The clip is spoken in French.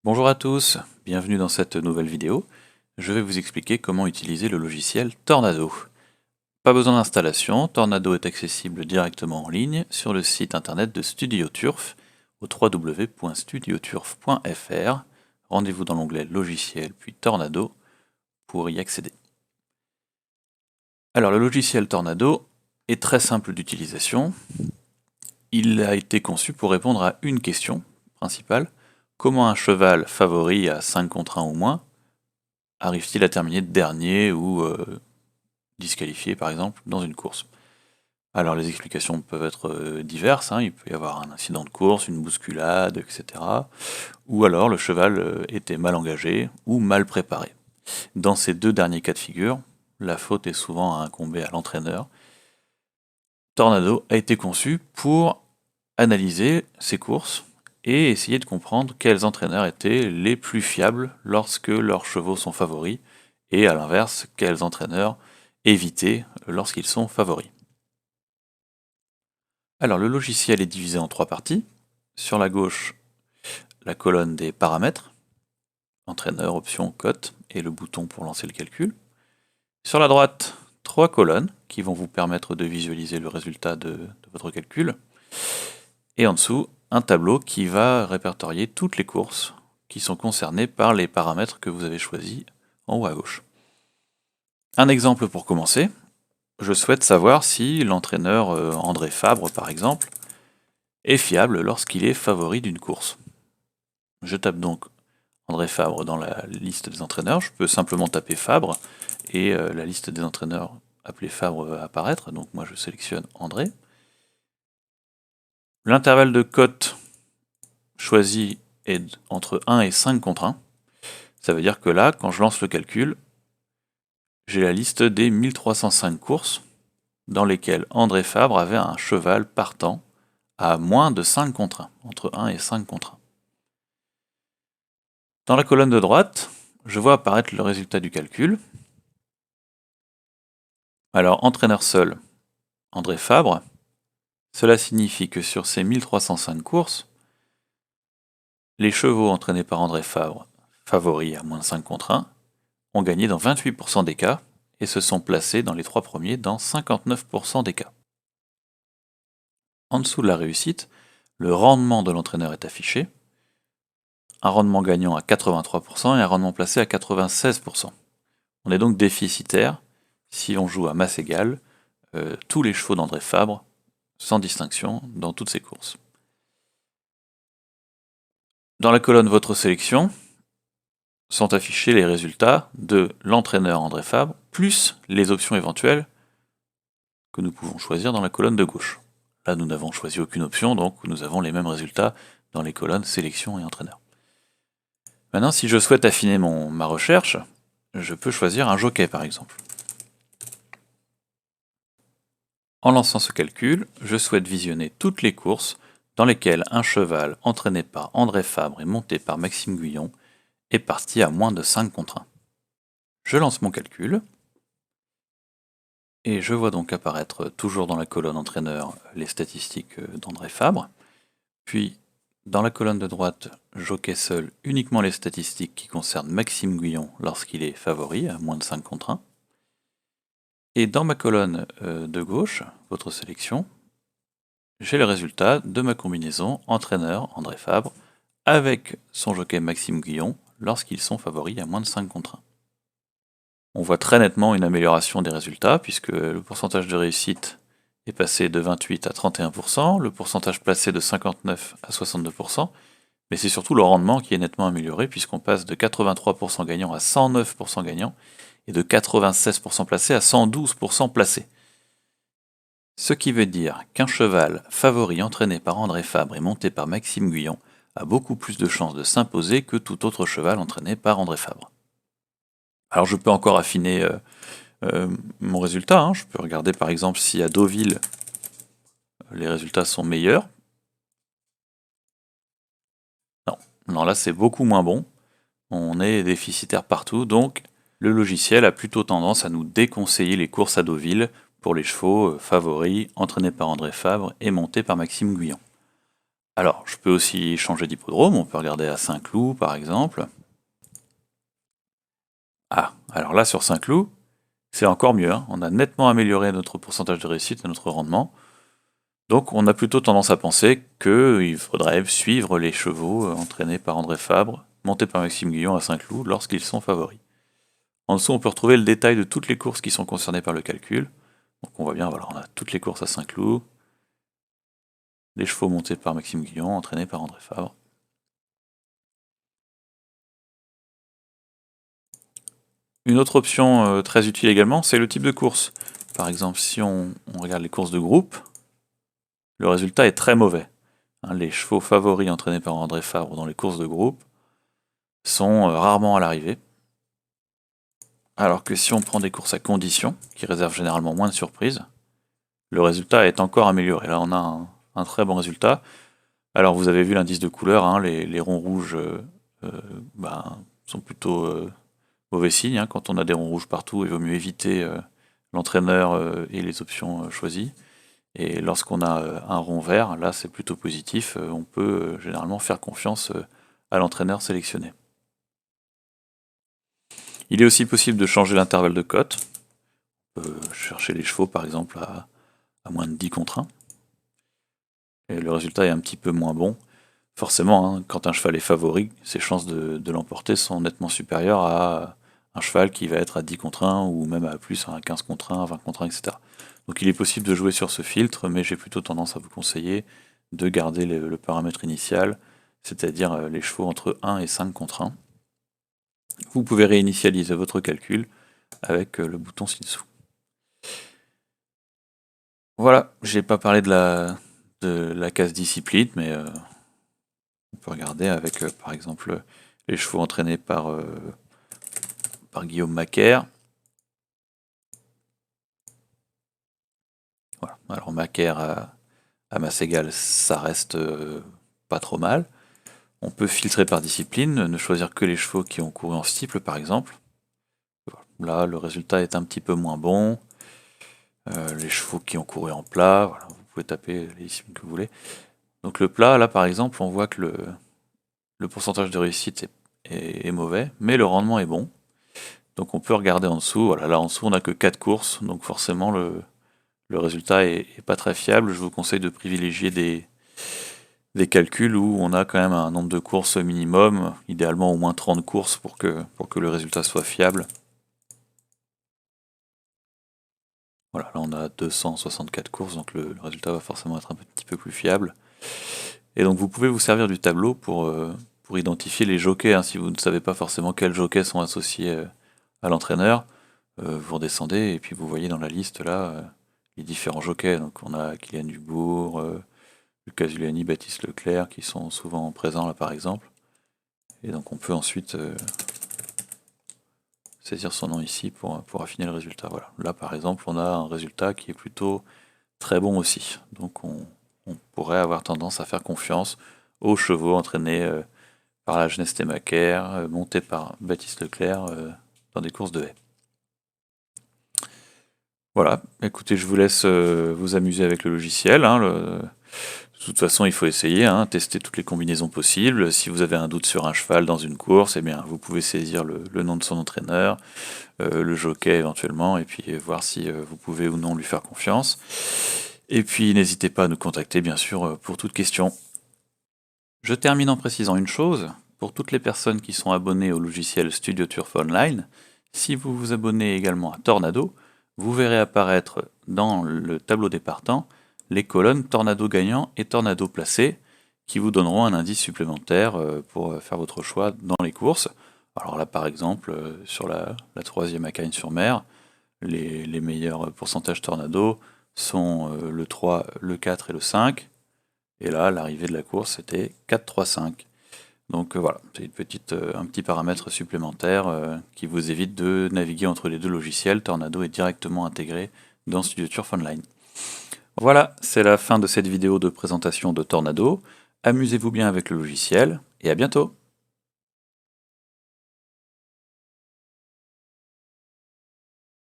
Bonjour à tous, bienvenue dans cette nouvelle vidéo. Je vais vous expliquer comment utiliser le logiciel Tornado. Pas besoin d'installation, Tornado est accessible directement en ligne sur le site internet de StudioTurf au www.studioturf.fr. Rendez-vous dans l'onglet Logiciel puis Tornado pour y accéder. Alors le logiciel Tornado est très simple d'utilisation. Il a été conçu pour répondre à une question principale. Comment un cheval favori à 5 contre 1 ou moins arrive-t-il à terminer dernier ou disqualifié par exemple dans une course? Alors les explications peuvent être diverses, il peut y avoir un incident de course, une bousculade, etc. Ou alors le cheval était mal engagé ou mal préparé. Dans ces deux derniers cas de figure, la faute est souvent à incomber à l'entraîneur. Tornado a été conçu pour analyser ces courses et essayer de comprendre quels entraîneurs étaient les plus fiables lorsque leurs chevaux sont favoris, et à l'inverse, quels entraîneurs éviter lorsqu'ils sont favoris. Alors le logiciel est divisé en trois parties. Sur la gauche, la colonne des paramètres, entraîneur, option, cote, et le bouton pour lancer le calcul. Sur la droite, trois colonnes qui vont vous permettre de visualiser le résultat de votre calcul. Et en dessous, un tableau qui va répertorier toutes les courses qui sont concernées par les paramètres que vous avez choisis en haut à gauche. Un exemple pour commencer, je souhaite savoir si l'entraîneur André Fabre, par exemple, est fiable lorsqu'il est favori d'une course. Je tape donc André Fabre dans la liste des entraîneurs, je peux simplement taper Fabre, et la liste des entraîneurs appelée Fabre va apparaître, donc moi je sélectionne André. L'intervalle de cote choisi est entre 1 et 5 contre 1. Ça veut dire que là, quand je lance le calcul, j'ai la liste des 1305 courses dans lesquelles André Fabre avait un cheval partant à moins de 5 contre 1, entre 1 et 5 contre 1. Dans la colonne de droite, je vois apparaître le résultat du calcul. Alors, entraîneur seul, André Fabre, cela signifie que sur ces 1305 courses, les chevaux entraînés par André Fabre, favoris à moins de 5 contre 1, ont gagné dans 28% des cas et se sont placés dans les trois premiers dans 59% des cas. En dessous de la réussite, le rendement de l'entraîneur est affiché, un rendement gagnant à 83% et un rendement placé à 96%. On est donc déficitaire si on joue à masse égale tous les chevaux d'André Fabre, sans distinction, dans toutes ces courses. Dans la colonne Votre sélection, sont affichés les résultats de l'entraîneur André Fabre, plus les options éventuelles que nous pouvons choisir dans la colonne de gauche. Là, nous n'avons choisi aucune option, donc nous avons les mêmes résultats dans les colonnes sélection et entraîneur. Maintenant, si je souhaite affiner ma recherche, je peux choisir un jockey par exemple. En lançant ce calcul, je souhaite visionner toutes les courses dans lesquelles un cheval entraîné par André Fabre et monté par Maxime Guyon est parti à moins de 5 contre 1. Je lance mon calcul, et je vois donc apparaître toujours dans la colonne entraîneur les statistiques d'André Fabre, puis dans la colonne de droite, jockey seul, uniquement les statistiques qui concernent Maxime Guyon lorsqu'il est favori à moins de 5 contre 1. Et dans ma colonne de gauche, votre sélection, j'ai le résultat de ma combinaison entraîneur André Fabre avec son jockey Maxime Guyon lorsqu'ils sont favoris à moins de 5 contre 1. On voit très nettement une amélioration des résultats puisque le pourcentage de réussite est passé de 28 à 31%, le pourcentage placé de 59 à 62%, mais c'est surtout le rendement qui est nettement amélioré puisqu'on passe de 83% gagnant à 109% gagnant et de 96% placé à 112% placé. Ce qui veut dire qu'un cheval favori entraîné par André Fabre et monté par Maxime Guyon a beaucoup plus de chances de s'imposer que tout autre cheval entraîné par André Fabre. Alors je peux encore affiner mon résultat, je peux regarder par exemple si à Deauville les résultats sont meilleurs. Non, là c'est beaucoup moins bon, on est déficitaire partout, donc le logiciel a plutôt tendance à nous déconseiller les courses à Deauville pour les chevaux favoris entraînés par André Fabre et montés par Maxime Guyon. Alors, je peux aussi changer d'hippodrome, on peut regarder à Saint-Cloud par exemple. Ah, alors là sur Saint-Cloud, c'est encore mieux, hein. On a nettement amélioré notre pourcentage de réussite et notre rendement. Donc on a plutôt tendance à penser qu'il faudrait suivre les chevaux entraînés par André Fabre, montés par Maxime Guyon à Saint-Cloud lorsqu'ils sont favoris. En dessous, on peut retrouver le détail de toutes les courses qui sont concernées par le calcul. Donc on voit bien, voilà, on a toutes les courses à Saint-Cloud, les chevaux montés par Maxime Guyon, entraînés par André Fabre. Une autre option très utile également, c'est le type de course. Par exemple, si on regarde les courses de groupe, le résultat est très mauvais. Les chevaux favoris entraînés par André Fabre dans les courses de groupe sont rarement à l'arrivée. Alors que si on prend des courses à condition, qui réservent généralement moins de surprises, le résultat est encore amélioré. Là, on a un très bon résultat. Alors, vous avez vu l'indice de couleur, hein, les ronds rouges sont plutôt mauvais signe, hein. Quand on a des ronds rouges partout, il vaut mieux éviter l'entraîneur et les options choisies. Et lorsqu'on a un rond vert, là c'est plutôt positif, on peut généralement faire confiance à l'entraîneur sélectionné. Il est aussi possible de changer l'intervalle de cote. On peut chercher les chevaux par exemple à moins de 10 contre 1. Et le résultat est un petit peu moins bon. Forcément, hein, quand un cheval est favori, ses chances de l'emporter sont nettement supérieures à un cheval qui va être à 10 contre 1 ou même à plus, à 15 contre 1, 20 contre 1, etc. Donc il est possible de jouer sur ce filtre, mais j'ai plutôt tendance à vous conseiller de garder le paramètre initial, c'est-à-dire les chevaux entre 1 et 5 contre 1. Vous pouvez réinitialiser votre calcul avec le bouton ci-dessous. Voilà, j'ai pas parlé de la case discipline, mais on peut regarder avec par exemple les chevaux entraînés par Guillaume Macaire. Voilà. Alors Macaire à masse égale, ça reste pas trop mal. On peut filtrer par discipline, ne choisir que les chevaux qui ont couru en steeple par exemple. Là, le résultat est un petit peu moins bon. Les chevaux qui ont couru en plat, voilà, vous pouvez taper les disciplines que vous voulez. Donc le plat, là par exemple, on voit que le pourcentage de réussite est mauvais, mais le rendement est bon. Donc on peut regarder en dessous. Voilà, là en dessous on n'a que 4 courses, donc forcément le résultat est pas très fiable. Je vous conseille de privilégier des calculs où on a quand même un nombre de courses minimum, idéalement au moins 30 courses pour que le résultat soit fiable. Voilà, là on a 264 courses, donc le résultat va forcément être un petit peu plus fiable. Et donc vous pouvez vous servir du tableau pour identifier les jockeys, hein, si vous ne savez pas forcément quels jockeys sont associés à l'entraîneur. Vous redescendez et puis vous voyez dans la liste là les différents jockeys. Donc on a Kylian Dubourg, Lucas Zuliani, Baptiste Leclerc qui sont souvent présents là par exemple. Et donc on peut ensuite saisir son nom ici pour affiner le résultat. Voilà. Là par exemple on a un résultat qui est plutôt très bon aussi. Donc on pourrait avoir tendance à faire confiance aux chevaux entraînés par la jeunesse Macaire, montés par Baptiste Leclerc dans des courses de haies. Voilà, écoutez, je vous laisse vous amuser avec le logiciel, hein, de toute façon, il faut essayer, hein, tester toutes les combinaisons possibles. Si vous avez un doute sur un cheval dans une course, eh bien, vous pouvez saisir le nom de son entraîneur, le jockey éventuellement, et puis voir si vous pouvez ou non lui faire confiance. Et puis, n'hésitez pas à nous contacter, bien sûr, pour toute question. Je termine en précisant une chose. Pour toutes les personnes qui sont abonnées au logiciel Studio Turf Online, si vous vous abonnez également à Tornado, vous verrez apparaître dans le tableau des partants les colonnes Tornado gagnant et Tornado placé qui vous donneront un indice supplémentaire pour faire votre choix dans les courses. Alors là par exemple sur la troisième à Cagnes-sur-Mer, les meilleurs pourcentages Tornado sont le 3, le 4 et le 5. Et là l'arrivée de la course c'était 4, 3, 5. Donc voilà, c'est un petit paramètre supplémentaire qui vous évite de naviguer entre les deux logiciels. Tornado est directement intégré dans Studio Turf Online. Voilà, c'est la fin de cette vidéo de présentation de Tornado. Amusez-vous bien avec le logiciel et à bientôt!